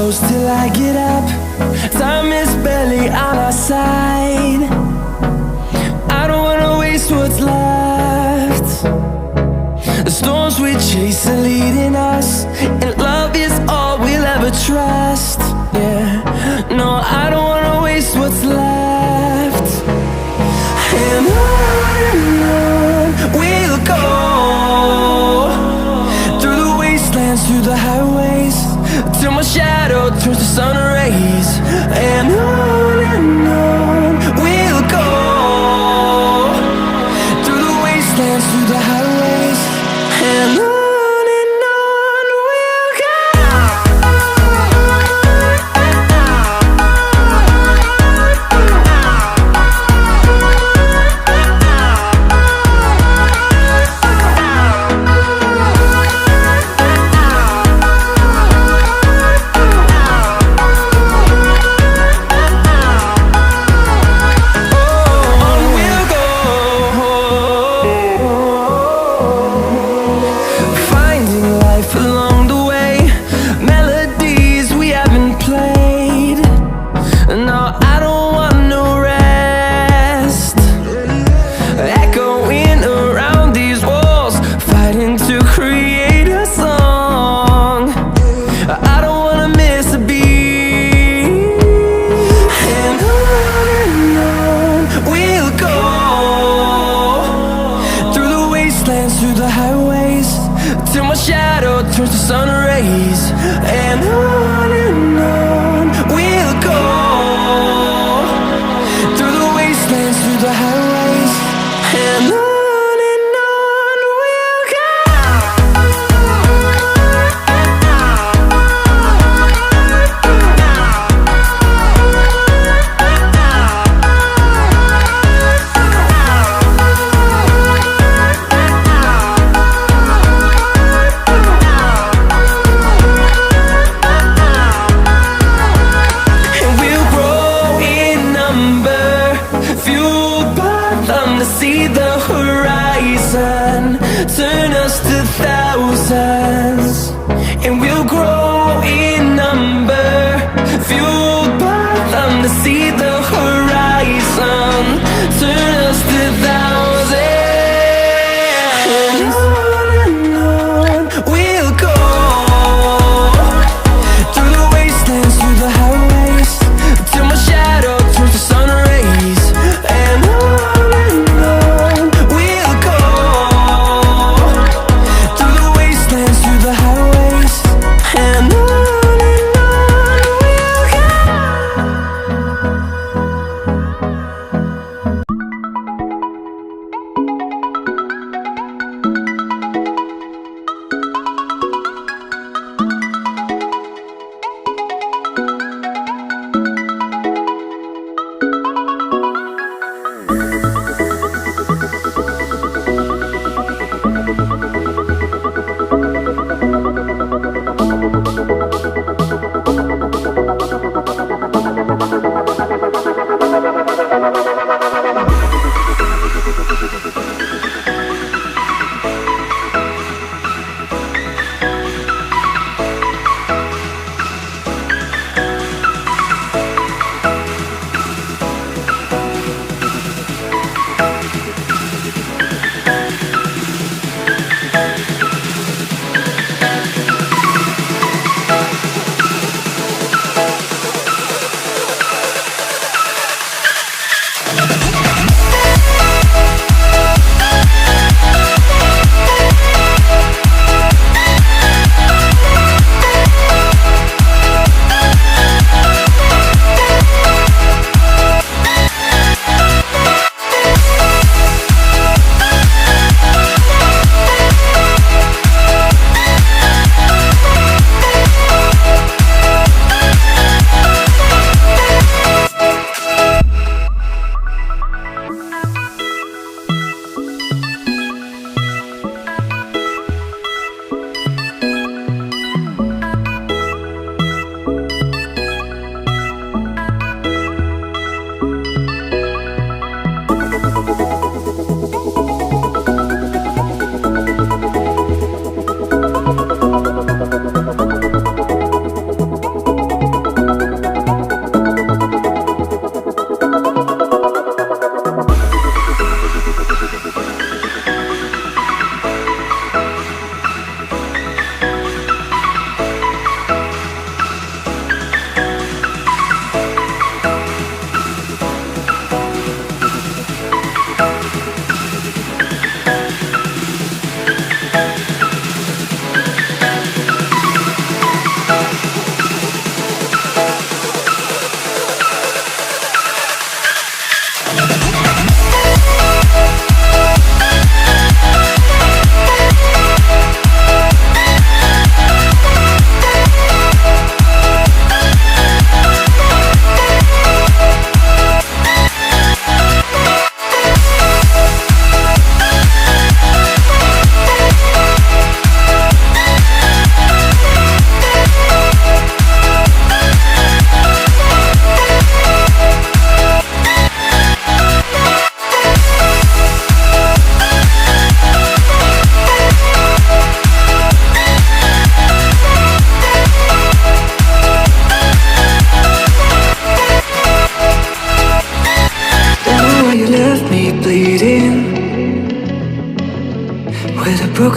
close till I get up. Time is barely on our side. I don't wanna waste what's left. The storms we chase are leading us, and love is all we'll ever trust. Yeah, no, I don't wanna waste what's left. And on we'll go, through the wastelands, through the highways, till my shadow turns to sun rays. And on we'll go, through the wastelands, through the highways, and on we'll go. Through the highways, till my shadow turns to sun rays. And on we'll go, through the wastelands, through the highways, and on we'll go. See the horizon, turn us to thousands, and we'll grow in number, fueled by them. To see the horizon, turn us to thousands, and on we'll go, through the wastelands, through the highways, till my shadow turns to sun rays. And we'll go, through the wastelands, through the highways,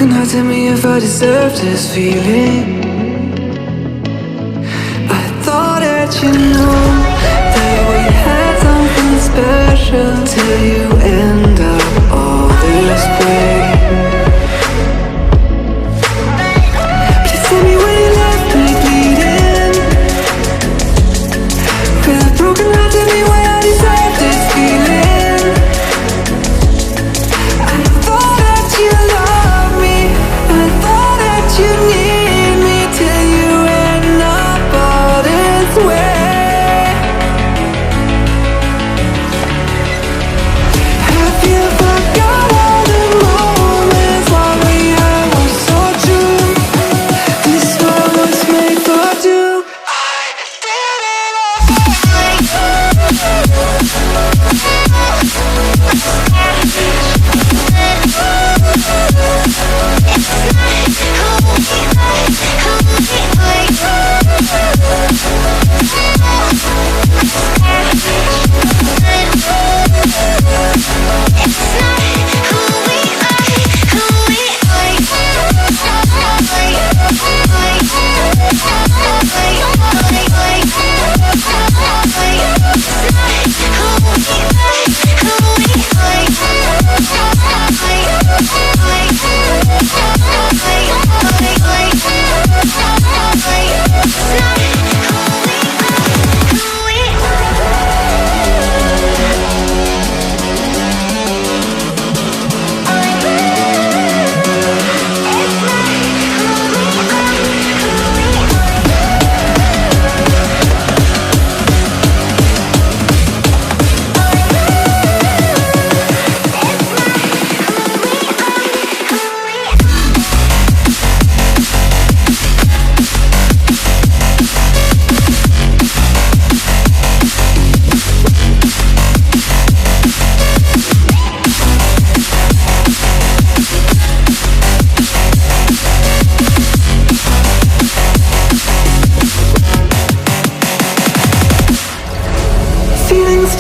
broken heart, tell me if I deserve this feeling. I thought that you know that we had something special till you end up all this way. Please tell me when you left me bleeding. With a broken heart, tell me why I deserve this feeling. I thought that you loved me, I thought that you need me till you end up all this way. Have you forgot all the moments while we had was so true? This world was made for two. I did it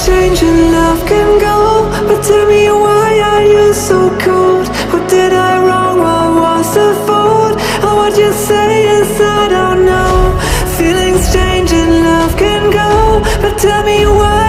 change and love can go, but tell me why are you so cold? What did I wrong? What was the fault? Or what you say is I don't know. Feelings change and love can go, but tell me why